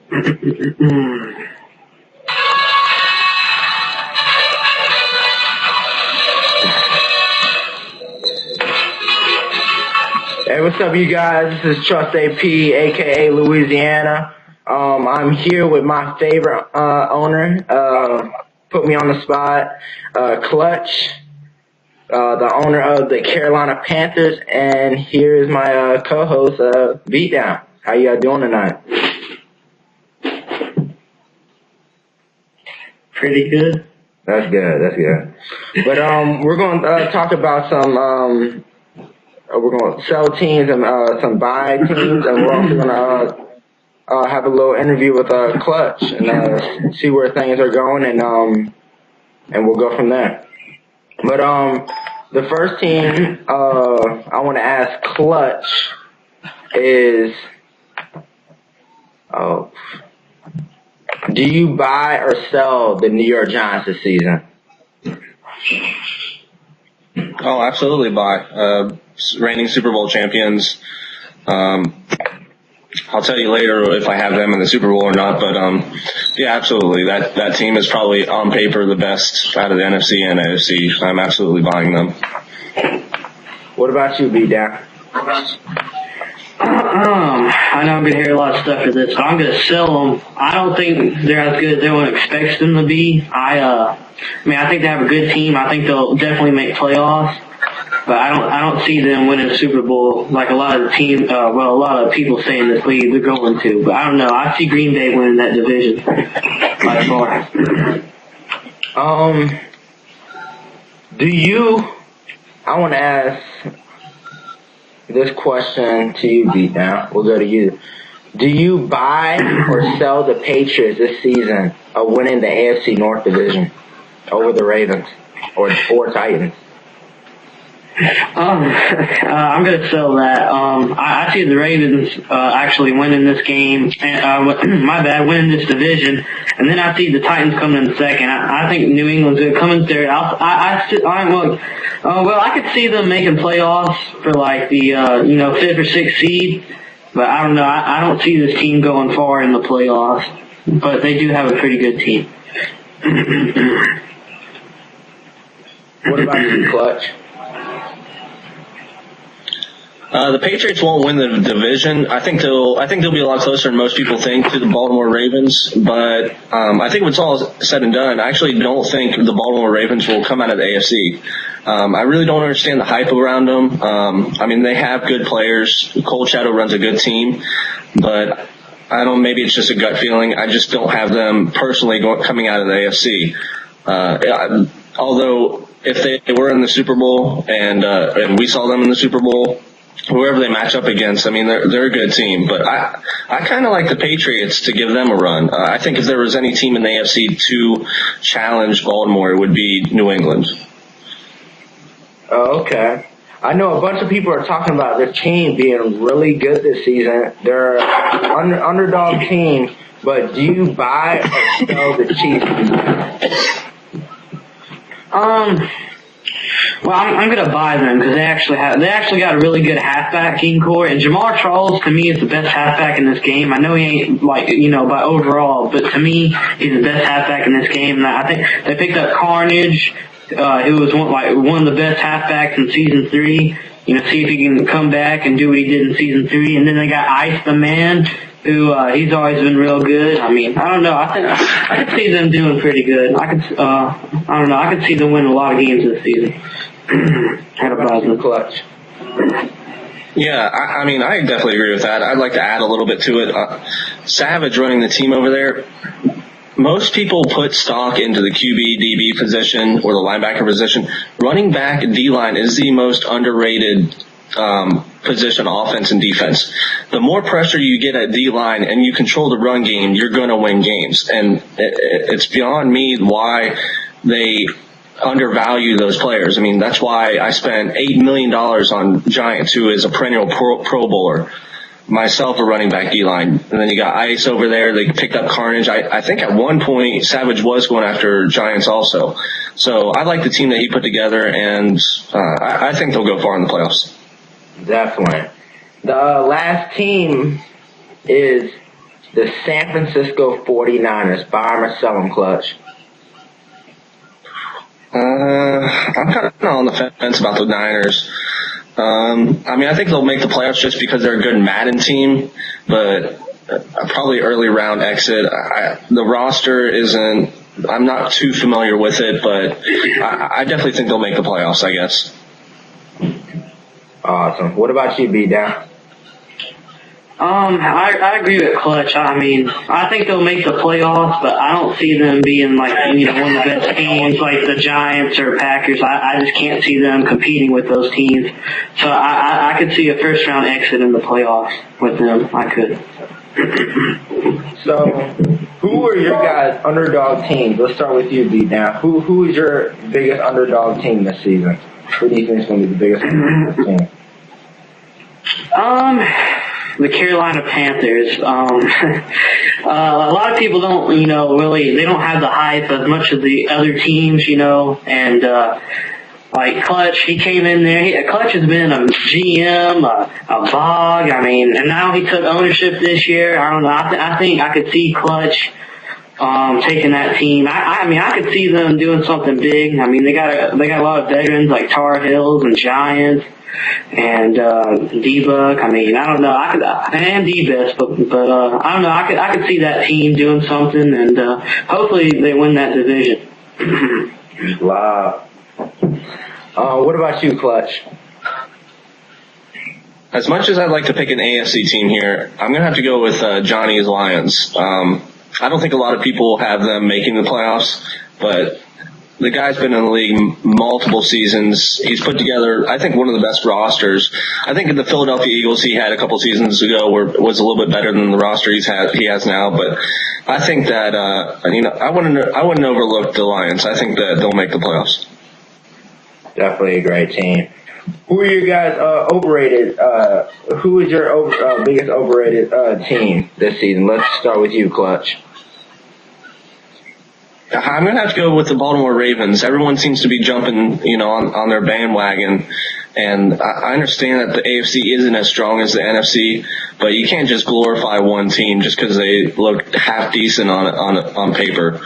Hey, what's up, you guys? This is Trust AP, aka Louisiana. I'm here with my favorite owner. Put me on the spot, Clutch, the owner of the Carolina Panthers, and here is my co-host, Beatdown. How you guys doing tonight? Pretty good. That's good. But we're going to talk about some. We're going to sell teams and some buy teams, and we're also going to have a little interview with Clutch and see where things are going, and we'll go from there. But the first team I want to ask Clutch is, do you buy or sell the New York Giants this season? Oh, absolutely buy. Reigning Super Bowl champions. I'll tell you later if I have them in the Super Bowl or not, but yeah, absolutely. That team is probably on paper the best out of the NFC and AFC. I'm absolutely buying them. What about you, B-Down? I know I'm going to hear a lot of stuff for this, so I'm going to sell them. I don't think they're as good as everyone expects them to be. I think they have a good team. I think they'll definitely make playoffs. But I don't see them winning a Super Bowl like a lot of the a lot of people say in this league they're going to. But I don't know. I see Green Bay winning that division by far. I want to ask this question to you, Beatdown. We'll go to you. Do you buy or sell the Patriots this season of winning the AFC North division over the Ravens or Titans? I'm going to sell that. I see the Ravens actually winning this game, and winning this division, and then I see the Titans coming in second. I think New England's going to come in third. I could see them making playoffs for like the 5th or 6th seed, but I don't know. I don't see this team going far in the playoffs, but they do have a pretty good team. What about you, Clutch? The Patriots won't win the division. I think they'll be a lot closer than most people think to the Baltimore Ravens. But I think when it's all said and done, I actually don't think the Baltimore Ravens will come out of the AFC. I really don't understand the hype around them. They have good players. Cold Shadow runs a good team, but I don't. Maybe it's just a gut feeling. I just don't have them personally coming out of the AFC. Although if they were in the Super Bowl and we saw them in the Super Bowl, whoever they match up against, they're a good team. But I kind of like the Patriots to give them a run. I think if there was any team in the AFC to challenge Baltimore, it would be New England. Oh, okay. I know a bunch of people are talking about their team being really good this season. They're an underdog team, but do you buy or sell the Chiefs? Well, I'm going to buy them because they actually got a really good halfbacking core, and Jamar Charles to me is the best halfback in this game. I know he ain't by overall, but to me he's the best halfback in this game. And I think they picked up Carnage, who was one of the best halfbacks in season 3. See if he can come back and do what he did in season 3. And then they got Ice the Man, who he's always been real good. I don't know. I think I could see them doing pretty good. I don't know. I could see them winning a lot of games this season. How about the Clutch? Yeah, I definitely agree with that. I'd like to add a little bit to it. Savage running the team over there. Most people put stock into the QB, DB position or the linebacker position. Running back D-line is the most underrated position, offense and defense. The more pressure you get at D-line and you control the run game, you're going to win games. And it's beyond me why they undervalue those players. That's why I spent $8 million on Giants, who is a perennial pro bowler. Myself, a running back D-line. And then you got Ice over there. They picked up Carnage. I think at one point Savage was going after Giants also. So I like the team that he put together, and I think they'll go far in the playoffs. Definitely. The last team is the San Francisco 49ers. Buy 'em or sell 'em, Clutch? I'm kind of on the fence about the Niners. I mean, I think they'll make the playoffs just because they're a good Madden team, but probably early round exit. The roster isn't, I'm not too familiar with it, but I definitely think they'll make the playoffs, I guess. Awesome. What about you, B-Down? I agree with Clutch. I mean, I think they'll make the playoffs, but I don't see them being like, one of the best teams like the Giants or Packers. I just can't see them competing with those teams. So I could see a first round exit in the playoffs with them. I could. So, who are your guys' underdog teams? Let's start with you, B-Down. Who is your biggest underdog team this season? Who do you think is going to be the biggest underdog team? The Carolina Panthers. A lot of people don't, really, they don't have the hype as much as the other teams, and, like Clutch, he came in there. Clutch has been a GM, a Bog, and now he took ownership this year. I don't know. I think I could see Clutch, taking that team. I could see them doing something big. they got a lot of veterans like Tar Heels and Giants. And D-Buck, I don't know. And D-Best, but I don't know. I could see that team doing something, and hopefully they win that division. Wow. What about you, Clutch? As much as I'd like to pick an AFC team here, I'm going to have to go with Johnny's Lions. I don't think a lot of people have them making the playoffs, but the guy's been in the league multiple seasons. He's put together, I think, one of the best rosters. I think in the Philadelphia Eagles he had a couple seasons ago was a little bit better than the roster he has now. But I think that I wouldn't overlook the Lions. I think that they'll make the playoffs. Definitely a great team. Who are your guys overrated? Who is your biggest overrated team this season? Let's start with you, Clutch. I'm going to have to go with the Baltimore Ravens. Everyone seems to be jumping, on their bandwagon. And I understand that the AFC isn't as strong as the NFC, but you can't just glorify one team just because they look half decent on paper.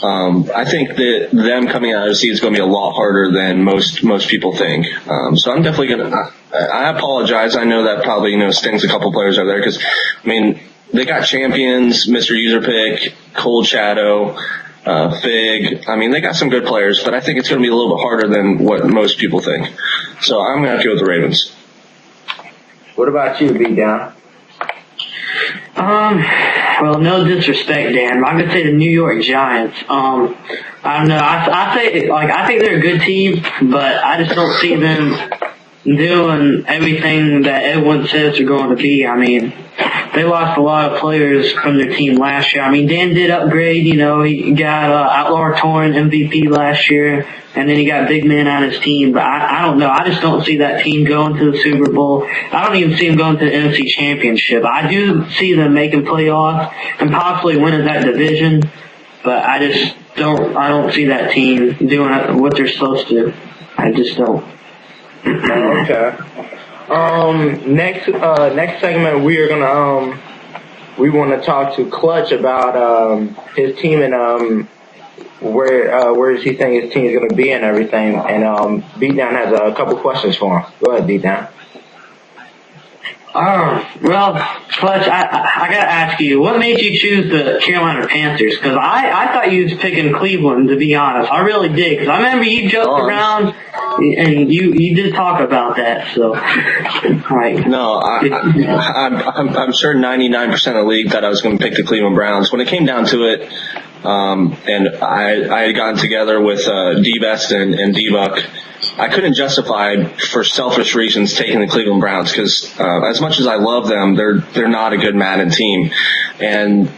I think that them coming out of the season is going to be a lot harder than most people think. So I'm definitely going to, I apologize. I know that probably, stings a couple players over there because, they got champions, Mr. User Pick, Cold Shadow, Fig. They got some good players, but I think it's going to be a little bit harder than what most people think. So I'm going to have to go with the Ravens. What about you, B-Down? Well, no disrespect, Dan, but I'm gonna say the New York Giants. I don't know. I think they're a good team, but I just don't see them doing everything that everyone says they're going to be. They lost a lot of players from their team last year. Dan did upgrade, he got Outlaw Torn MVP last year, and then he got big men on his team. But I don't know. I just don't see that team going to the Super Bowl. I don't even see them going to the NFC Championship. I do see them making playoffs and possibly winning that division, but I don't see that team doing what they're supposed to. I just don't. Okay. Next segment we are gonna we want to talk to Clutch about his team and where does he think his team is gonna be and everything. And B-Down has a couple questions for him. Go ahead, B-Down. Well, Clutch, I gotta ask you, what made you choose the Carolina Panthers? Because I thought you was picking Cleveland, to be honest. I really did, because I remember you joked around and you did talk about that. So, right. No, I'm sure 99% of the league thought I was going to pick the Cleveland Browns. When it came down to it, and I had gotten together with D-Best and D-Buck, I couldn't justify, for selfish reasons, taking the Cleveland Browns because as much as I love them, they're not a good Madden team, and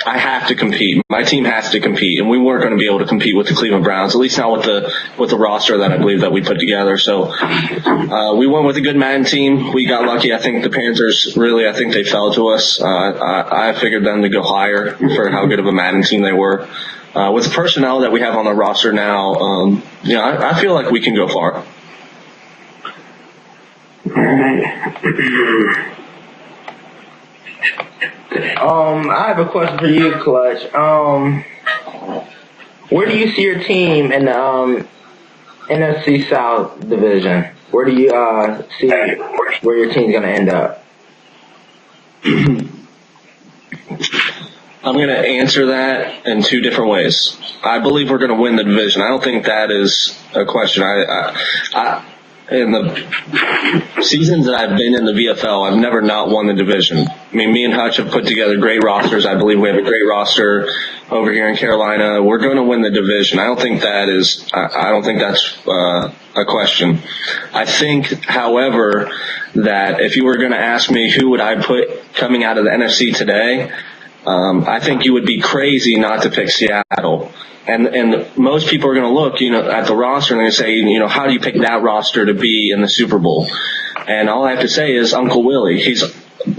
I have to compete. My team has to compete, and we weren't going to be able to compete with the Cleveland Browns, at least not with the roster that I believe that we put together. So we went with a good Madden team. We got lucky. I think the Panthers I think they fell to us. I figured them to go higher for how good of a Madden team they were. With the personnel that we have on the roster now, I feel like we can go far. All right. I have a question for you, Clutch. Where do you see your team in the NFC South division? Where do you see where your team's gonna end up? I'm going to answer that in two different ways. I believe we're going to win the division. I don't think that is a question. In the seasons that I've been in the VFL, I've never not won the division. I mean, me and Hutch have put together great rosters. I believe we have a great roster over here in Carolina. We're going to win the division. I don't think that's a question. I think, however, that if you were going to ask me who would I put coming out of the NFC today, I think you would be crazy not to pick Seattle. And most people are going to look, at the roster and they're going to say, how do you pick that roster to be in the Super Bowl? And all I have to say is Uncle Willie.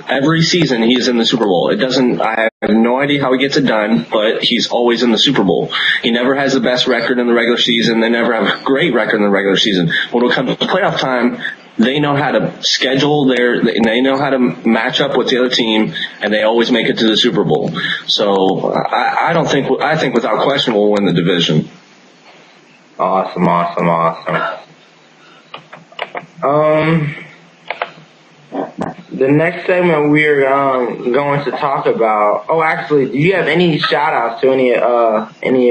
Every season he's in the Super Bowl. I have no idea how he gets it done, but he's always in the Super Bowl. He never has the best record in the regular season. They never have a great record in the regular season. When it comes to playoff time, they know how to schedule they know how to match up with the other team, and they always make it to the Super Bowl. So I think without question we'll win the division. Awesome. The next segment we're going to talk about. Oh, actually, do you have any shout outs to any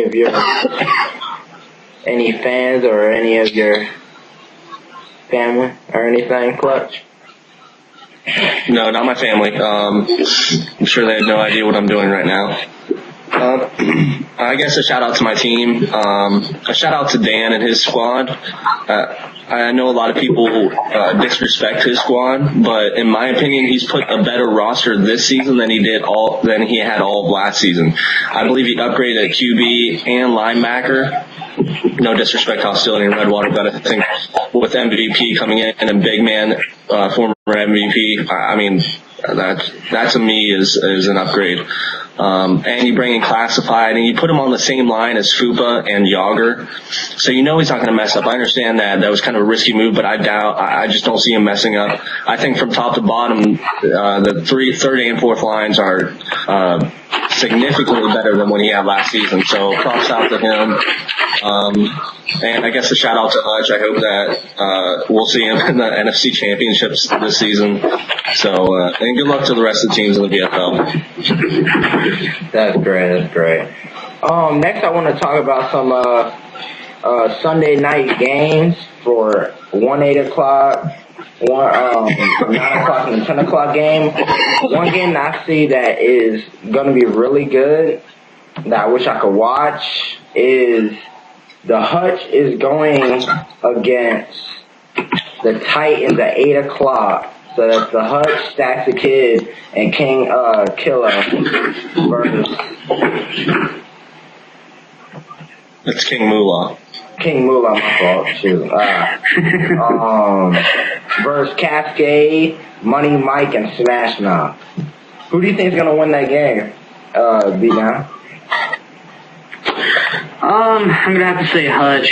of your any fans or any of your family or anything, Clutch? No, not my family. I'm sure they have no idea what I'm doing right now. I guess a shout out to my team. A shout out to Dan and his squad. I know a lot of people disrespect his squad, but in my opinion, he's put a better roster this season than he had all of last season. I believe he upgraded at QB and linebacker. No disrespect, hostility in Redwater, but I think with MVP coming in and big man, former MVP, I mean, that to me is an upgrade. And you bring in Classified, and you put him on the same line as Fupa and Yager, so he's not going to mess up. I understand that was kind of a risky move, but I just don't see him messing up. I think from top to bottom, the third and fourth lines are significantly better than what he had last season. So props out to him. And I guess a shout out to Hutch. I hope that we'll see him in the NFC Championships this season. So and good luck to the rest of the teams in the VFL. That's great. Next I want to talk about some Sunday night games for 8 o'clock, 9 o'clock and 10 o'clock game. One game that I see that is going to be really good that I wish I could watch is the Hutch is going against the Titans at 8 o'clock. So that's the Hutch, Stacks the Kid, and King Killer versus... It's King Moolah. King Moolah, my fault. Shoot. Versus Cascade, Money Mike, and Smash Mouth. Who do you think is going to win that game, B-Down? I'm going to have to say Hutch.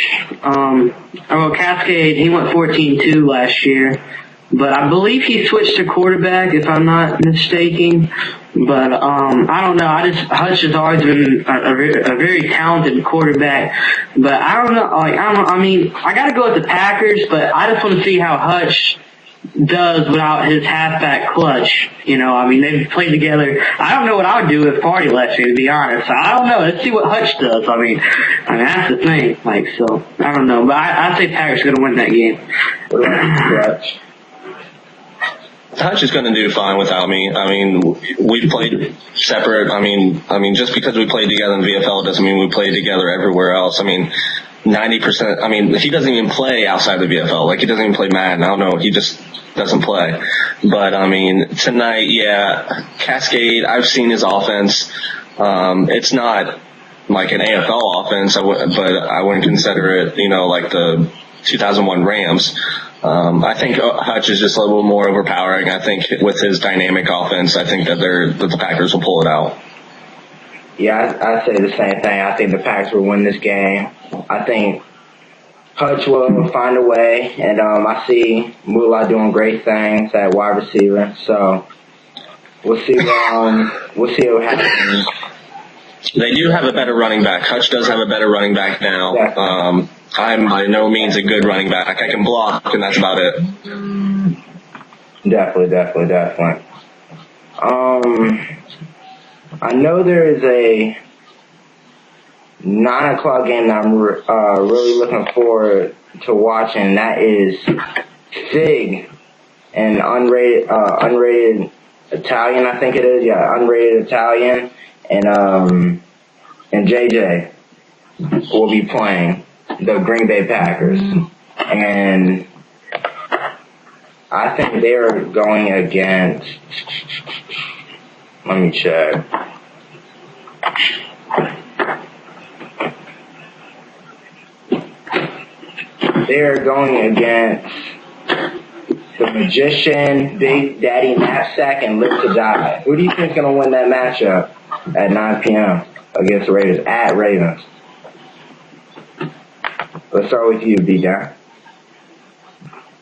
Cascade, he went 14-2 last year. But I believe he switched to quarterback, if I'm not mistaken. But I don't know. Hutch has always been a very talented quarterback. But I don't know. I mean, I got to go with the Packers, but I just want to see how Hutch does without his halfback Clutch. I mean, they've played together. I don't know what I would do with Party last year, to be honest. I don't know. Let's see what Hutch does. I mean, that's the thing. So I don't know. But I say Packers are going to win that game. Clutch. Hutch is going to do fine without me. I mean, we played separate. I mean, just because we played together in VFL doesn't mean we played together everywhere else. I mean, 90%. I mean, he doesn't even play outside the VFL. Like, he doesn't even play Madden. I don't know. He just doesn't play. But I mean, tonight, yeah, Cascade. I've seen his offense. It's not like an AFL offense, but I wouldn't consider it, like the 2001 Rams. I think Hutch is just a little more overpowering. I think with his dynamic offense, I think that the Packers will pull it out. Yeah, I say the same thing. I think the Packers will win this game. I think Hutch will find a way, and I see Moolah doing great things at wide receiver. So, we'll see. We'll see what happens. They do have a better running back. Hutch does have a better running back now. Yeah. I'm by no means a good running back. I can block, and that's about it. Definitely. I know there is a 9 o'clock game that I'm really looking forward to watching. That is Sig and unrated Italian, I think it is. Yeah, unrated Italian, and JJ will be playing the Green Bay Packers, and I think they're going against. Let me check. They're going against the Magician, Big Daddy Knapsack, and Live to Die. Who do you think is going to win that matchup at 9 p.m. against the Raiders at Ravens? Let's start with you, B-Down.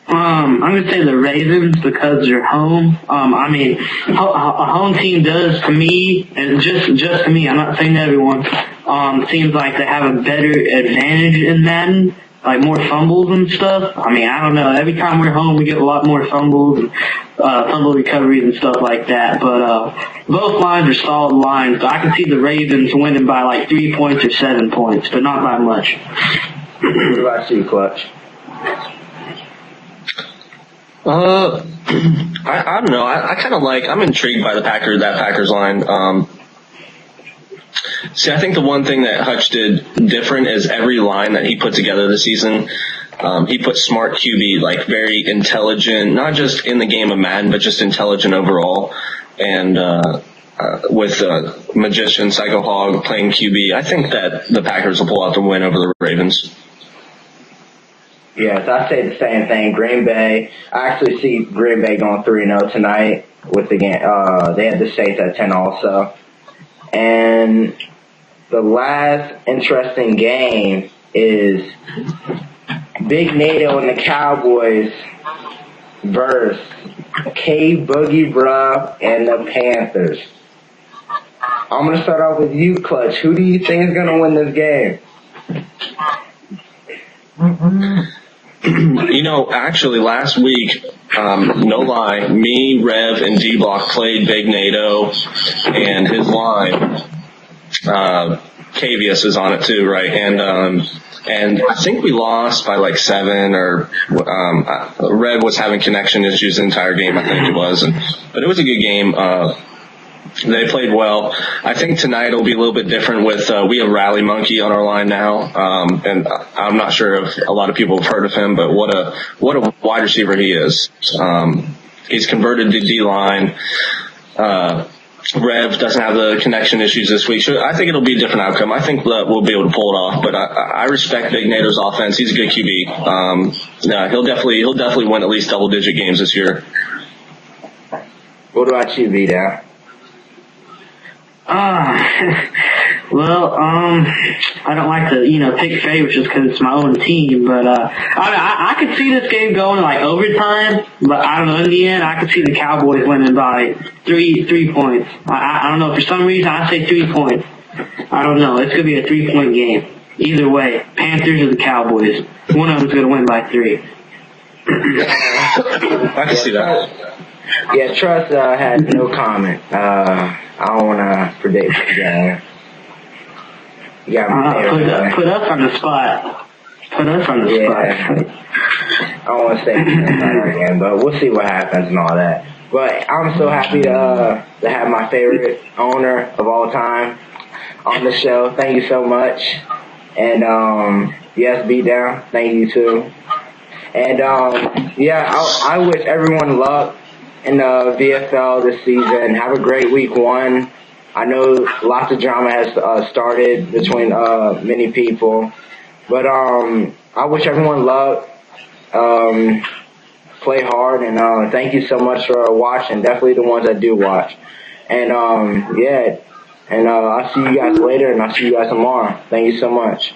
I'm gonna say the Ravens because they're home. I mean, a home team does to me, and just to me, I'm not saying to everyone, seems like they have a better advantage in Madden, like more fumbles and stuff. I mean, I don't know. Every time we're home, we get a lot more fumbles and fumble recoveries and stuff like that. But both lines are solid lines. So I can see the Ravens winning by like 3 points or 7 points, but not by much. What about you, Clutch? I don't know. I kind of I'm intrigued by that Packers line. See, I think the one thing that Hutch did different is every line that he put together this season, he put smart QB, like very intelligent, not just in the game of Madden, but just intelligent overall. And, with Magician, Psycho Hog playing QB, I think that the Packers will pull out the win over the Ravens. Yes, I say the same thing. Green Bay. I actually see Green Bay going 3-0 tonight with the game. They had the Saints at 10 also. And the last interesting game is Big NATO and the Cowboys versus K Boogie Bruh and the Panthers. I'm going to start off with you, Clutch. Who do you think is going to win this game? You know, actually last week, no lie, me, Rev, and D-Block played Big NATO and his line. Cavius is on it too, right? And I think we lost by like 7 or, Rev was having connection issues the entire game, I think it was. But it was a good game. They played well. I think tonight will be a little bit different with, we have Rally Monkey on our line now. And I'm not sure if a lot of people have heard of him, but what a wide receiver he is. He's converted to D-line. Rev doesn't have the connection issues this week. So I think it'll be a different outcome. I think that we'll be able to pull it off, but I respect Big Nato's offense. He's a good QB. He'll definitely win at least double-digit games this year. What about you, V-Down? Well, I don't like to, pick favorites just because it's my own team, but, I could see this game going like overtime, but I don't know, in the end, I could see the Cowboys winning by three points. I don't know, for some reason I say 3 points. I don't know, it's gonna be a 3-point game. Either way, Panthers or the Cowboys. One of them's gonna win by 3. I can see that. Yeah, Trust had no comment. I don't want to predict the game. You got me put us on the spot. Put us on the spot. I don't want to say again, but we'll see what happens and all that. But I'm so happy to have my favorite owner of all time on the show. Thank you so much. And yes, Beat Down. Thank you too. And I wish everyone luck in the VFL this season. Have a great week 1. I know lots of drama has started between many people, but I wish everyone luck. Play hard, and thank you so much for watching. Definitely the ones that do watch. And I'll see you guys later, and I'll see you guys tomorrow. Thank you so much.